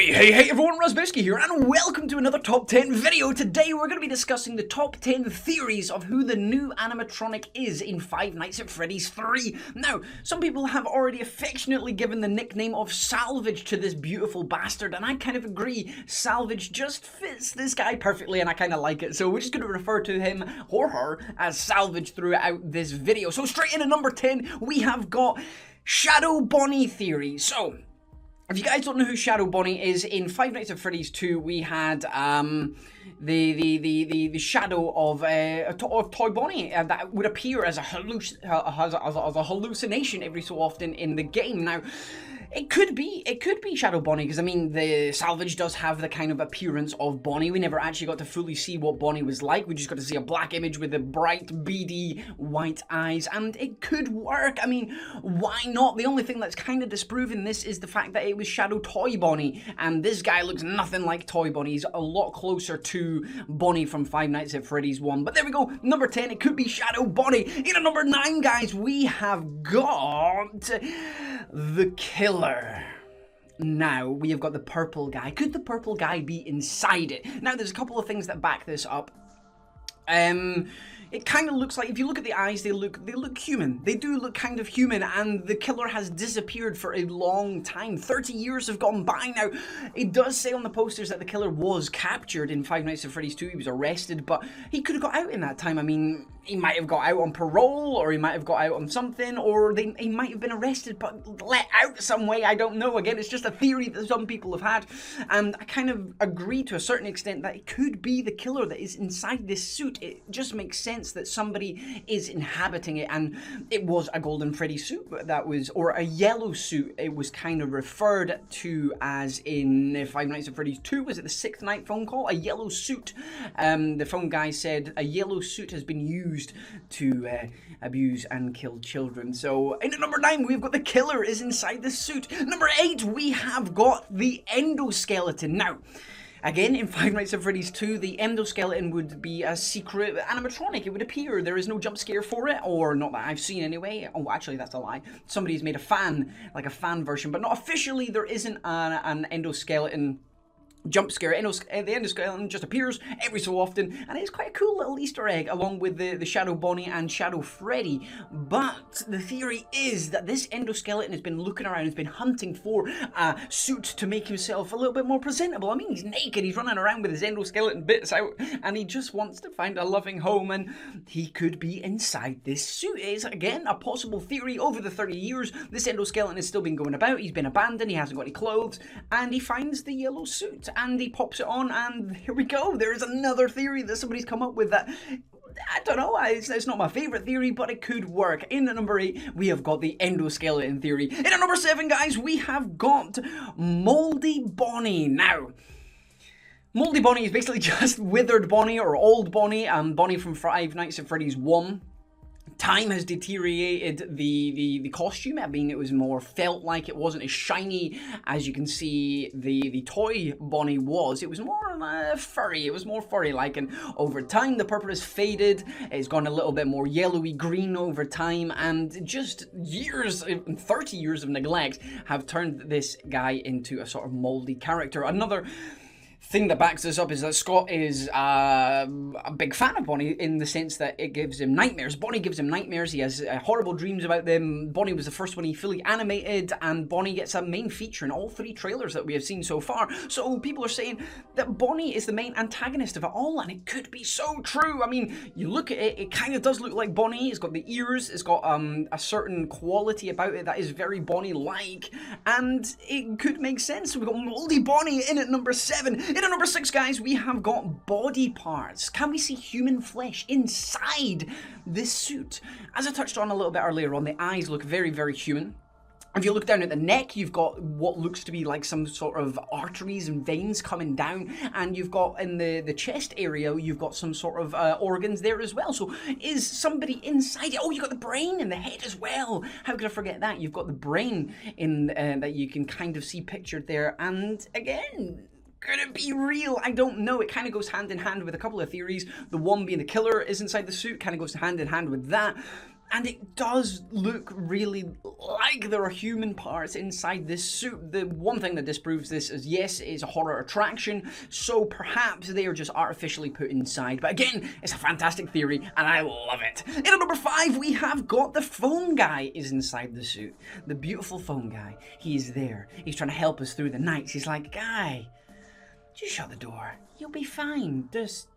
Hey everyone, Razbisky here, and welcome to another Top 10 video. Today we're going to be discussing the top 10 theories of who the new animatronic is in Five Nights at Freddy's 3. Now, some people have already affectionately given the nickname of Salvage to this beautiful bastard, and I kind of agree. Salvage just fits this guy perfectly, and I kind of like it, so we're just going to refer to him or her as Salvage throughout this video. So straight in at number 10, we have got Shadow Bonnie theory. So, if you guys don't know who Shadow Bonnie is, in Five Nights at Freddy's 2, we had the shadow of Toy Bonnie that would appear as a hallucination every so often in the game. Now, it could be Shadow Bonnie, because I mean, the Salvage does have the kind of appearance of Bonnie. We never actually got to fully see what Bonnie was like. We just got to see a black image with the bright, beady, white eyes, and it could work. I mean, why not? The only thing that's kind of disproving this is the fact that it was Shadow Toy Bonnie, and this guy looks nothing like Toy Bonnie. He's a lot closer to Bonnie from Five Nights at Freddy's 1. But there we go, number 10, it could be Shadow Bonnie. In at number 9, guys, we have got the Killer. Now, we have got the purple guy. Could the purple guy be inside it? Now, there's a couple of things that back this up. It kind of looks like, if you look at the eyes, they look human. They do look kind of human, and the killer has disappeared for a long time. 30 years have gone by now. It does say on the posters that the killer was captured in Five Nights at Freddy's 2. He was arrested, but he could have got out in that time. I mean, he might have got out on parole, or he might have got out on something, or he might have been arrested but let out some way. I don't know. Again, it's just a theory that some people have had, and I kind of agree to a certain extent that it could be the killer that is inside this suit. It just makes sense that somebody is inhabiting it, and it was a golden Freddy suit that was, or a yellow suit, it was kind of referred to as in Five Nights at Freddy's 2. Was it the 6th night phone call? A yellow suit. The phone guy said a yellow suit has been used to abuse and kill children. So in at number 9, we've got the killer is inside the suit. Number 8, we have got the Endoskeleton. Now, again, in Five Nights at Freddy's 2, the Endoskeleton would be a secret animatronic. It would appear. There is no jump scare for it, or not that I've seen anyway. Oh, actually, that's a lie. Somebody's made a fan version, but not officially. There isn't an Endoskeleton jump scare. The Endoskeleton just appears every so often, and it's quite a cool little Easter egg, along with the Shadow Bonnie and Shadow Freddy. But the theory is that this Endoskeleton has been looking around, has been hunting for a suit to make himself a little bit more presentable. I mean, he's naked, he's running around with his Endoskeleton bits out, and he just wants to find a loving home, and he could be inside this suit. It is, again, a possible theory. Over the 30 years, this Endoskeleton has still been going about. He's been abandoned, he hasn't got any clothes, and he finds the yellow suit, and he pops it on, and here we go. There is another theory that somebody's come up with that, I don't know, it's not my favourite theory, but it could work. In at number 8, we have got the Endoskeleton theory. In at number 7, guys, we have got Moldy Bonnie. Now, Moldy Bonnie is basically just withered Bonnie, or old Bonnie, Bonnie from Five Nights at Freddy's 1. Time has deteriorated the costume. I mean, it was more felt like, it wasn't as shiny as you can see the toy Bonnie was. It was more furry. It was more furry-like, and over time the purple has faded. It's gone a little bit more yellowy green over time, and just 30 years of neglect have turned this guy into a sort of moldy character. Another thing that backs this up is that Scott is a big fan of Bonnie, in the sense that it gives him nightmares. Bonnie gives him nightmares. He has horrible dreams about them. Bonnie was the first one he fully animated, and Bonnie gets a main feature in all 3 trailers that we have seen so far. So people are saying that Bonnie is the main antagonist of it all, and it could be so true. I mean, you look at it, it kind of does look like Bonnie. It's got the ears, it's got a certain quality about it that is very Bonnie-like, and it could make sense. So we've got Moldy Bonnie in at number 7. In at number 6, guys, we have got body parts. Can we see human flesh inside this suit? As I touched on a little bit earlier on, the eyes look very, very human. If you look down at the neck, you've got what looks to be like some sort of arteries and veins coming down, and you've got in the chest area, you've got some sort of organs there as well. So is somebody inside it? Oh, you've got the brain and the head as well. How could I forget that? You've got the brain in that you can kind of see pictured there, and again, could it be real? I don't know. It kind of goes hand in hand with a couple of theories. The one being the killer is inside the suit, kind of goes hand in hand with that. And it does look really like there are human parts inside this suit. The one thing that disproves this is, yes, it's a horror attraction, so perhaps they are just artificially put inside. But again, it's a fantastic theory, and I love it. In at number 5, we have got the phone guy is inside the suit. The beautiful phone guy. He's there. He's trying to help us through the nights. He's like, guy, just shut the door. You'll be fine. Just,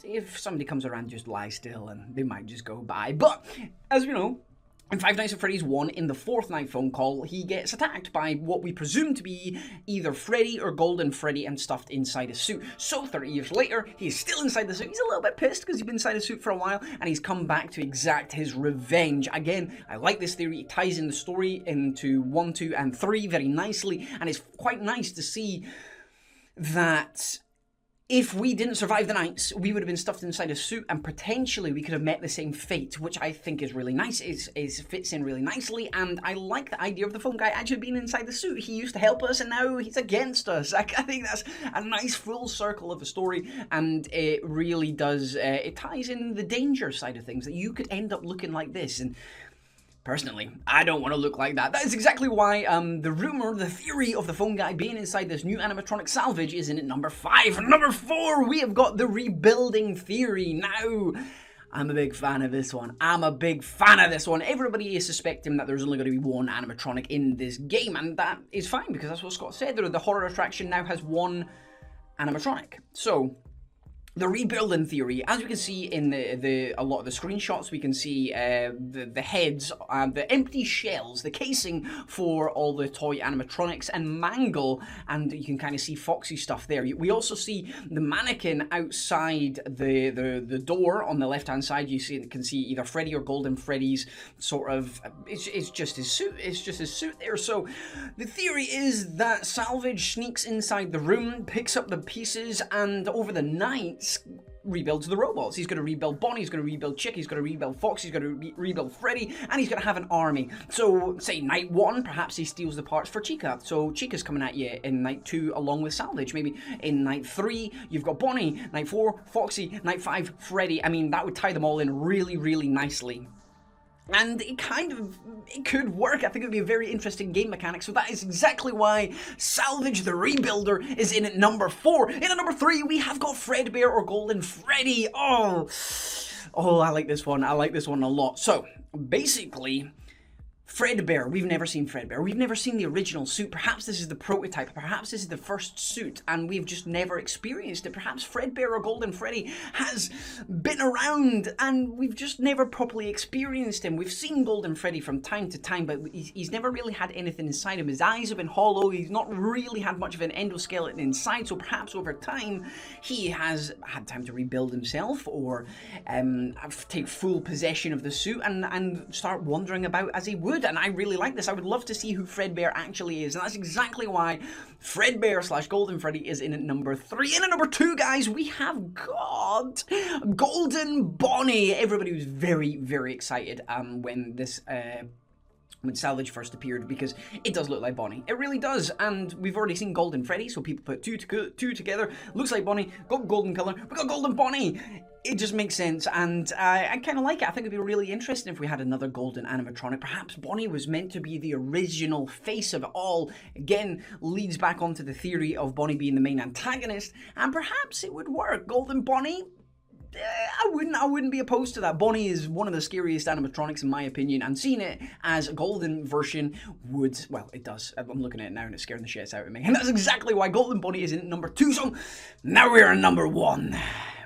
if somebody comes around, just lie still and they might just go by. But, as we know, in Five Nights at Freddy's 1, in the 4th night phone call, he gets attacked by what we presume to be either Freddy or Golden Freddy and stuffed inside a suit. So 30 years later, he's still inside the suit. He's a little bit pissed because he's been inside a suit for a while, and he's come back to exact his revenge. Again, I like this theory. It ties in the story into 1, 2, and 3 very nicely, and it's quite nice to see that if we didn't survive the nights, we would have been stuffed inside a suit, and potentially we could have met the same fate, which I think is really nice. It fits in really nicely, and I like the idea of the phone guy actually being inside the suit. He used to help us, and now he's against us. I think that's a nice full circle of a story, and it really does, it ties in the danger side of things, that you could end up looking like this, and personally, I don't want to look like that. That is exactly why the rumor, the theory of the phone guy being inside this new animatronic Salvage is in at number 5. And number 4, we have got the rebuilding theory. Now, I'm a big fan of this one. Everybody is suspecting that there's only going to be one animatronic in this game, and that is fine, because that's what Scott said. The horror attraction now has one animatronic. So the rebuilding theory, as you can see in a lot of the screenshots, we can see the heads, the empty shells, the casing for all the toy animatronics, and Mangle, and you can kind of see Foxy stuff there. We also see the mannequin outside the door on the left hand side. You can see either Freddy or Golden Freddy's sort of. It's just his suit. It's just his suit there. So the theory is that Salvage sneaks inside the room, picks up the pieces, and over the night rebuilds the robots. He's going to rebuild Bonnie, he's going to rebuild Chick, he's going to rebuild Fox, he's going to rebuild Freddy, and he's going to have an army. So, say night 1, perhaps he steals the parts for Chica. So Chica's coming at you in night 2 along with Salvage. Maybe in night 3, you've got Bonnie, night 4, Foxy, night 5, Freddy. I mean, that would tie them all in really, really nicely. And it could work. I think it would be a very interesting game mechanic. So that is exactly why Salvage the Rebuilder is in at number 4. In at number 3, we have got Fredbear or Golden Freddy. Oh, I like this one. I like this one a lot. So, basically, Fredbear. We've never seen Fredbear. We've never seen the original suit. Perhaps this is the prototype. Perhaps this is the first suit, and we've just never experienced it. Perhaps Fredbear or Golden Freddy has been around, and we've just never properly experienced him. We've seen Golden Freddy from time to time, but he's never really had anything inside him. His eyes have been hollow. He's not really had much of an endoskeleton inside, so perhaps over time he has had time to rebuild himself, or take full possession of the suit and start wandering about as he would. And I really like this. I would love to see who Fredbear actually is, and that's exactly why Fredbear / Golden Freddy is in at number 3. In at number 2, guys, we have got Golden Bonnie. Everybody was very, very excited when this when Salvage first appeared, because it does look like Bonnie. It really does, and we've already seen Golden Freddy, so people put two together. Looks like Bonnie, got golden color, we got Golden Bonnie. It just makes sense, and I kind of like it. I think it'd be really interesting if we had another golden animatronic. Perhaps Bonnie was meant to be the original face of it all. Again, leads back onto the theory of Bonnie being the main antagonist, and perhaps it would work. Golden Bonnie, I wouldn't be opposed to that. Bonnie is one of the scariest animatronics in my opinion, and seeing it as a golden version would, well, it does. I'm looking at it now and it's scaring the shit out of me. And that's exactly why Golden Bonnie is in number 2. So now we're on number 1.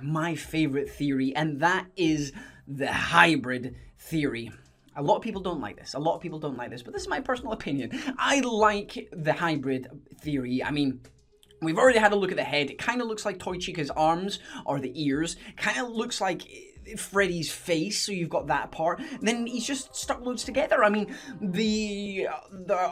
My favorite theory, and that is the hybrid theory. A lot of people don't like this. But this is my personal opinion. I like the hybrid theory. I mean, we've already had a look at the head. It kind of looks like Toy Chica's arms, or the ears. Kind of looks like Freddy's face, so you've got that part. Then he's just stuck loads together. I mean, the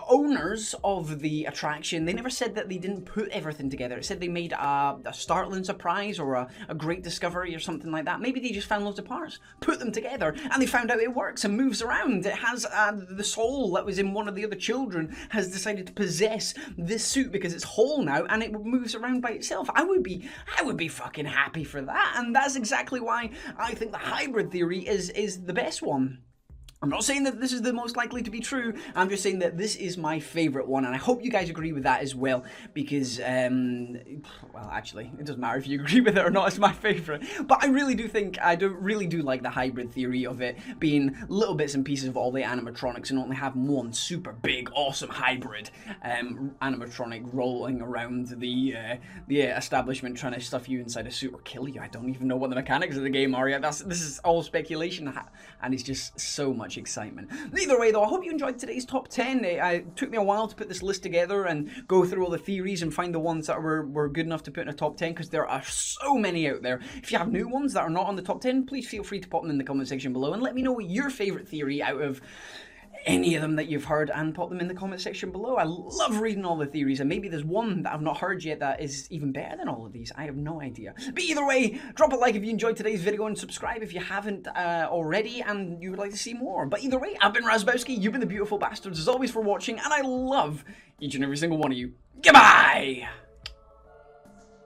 owners of the attraction, they never said that they didn't put everything together. It said they made a startling surprise or a great discovery or something like that. Maybe they just found loads of parts, put them together, and they found out it works and moves around. It has the soul that was in one of the other children has decided to possess this suit because it's whole now, and it moves around by itself. I would be fucking happy for that, and that's exactly why I think the hybrid theory is the best one. I'm not saying that this is the most likely to be true, I'm just saying that this is my favourite one, and I hope you guys agree with that as well, because, well, actually, it doesn't matter if you agree with it or not, it's my favourite, but I really do think, really do like the hybrid theory of it being little bits and pieces of all the animatronics and only having one super big, awesome hybrid animatronic rolling around the establishment trying to stuff you inside a suit or kill you. I don't even know what the mechanics of the game are yet. This is all speculation, and it's just so much excitement. Either way though, I hope you enjoyed today's top 10. It took me a while to put this list together and go through all the theories and find the ones that were good enough to put in a top 10, because there are so many out there. If you have new ones that are not on the top 10, please feel free to pop them in the comment section below and let me know your favourite theory out of any of them that you've heard, and pop them in the comment section below. I love reading all the theories, and maybe there's one that I've not heard yet that is even better than all of these. I have no idea. But either way, drop a like if you enjoyed today's video and subscribe if you haven't already and you would like to see more. But either way, I've been Razbowski, you've been the beautiful bastards as always for watching, and I love each and every single one of you. Goodbye!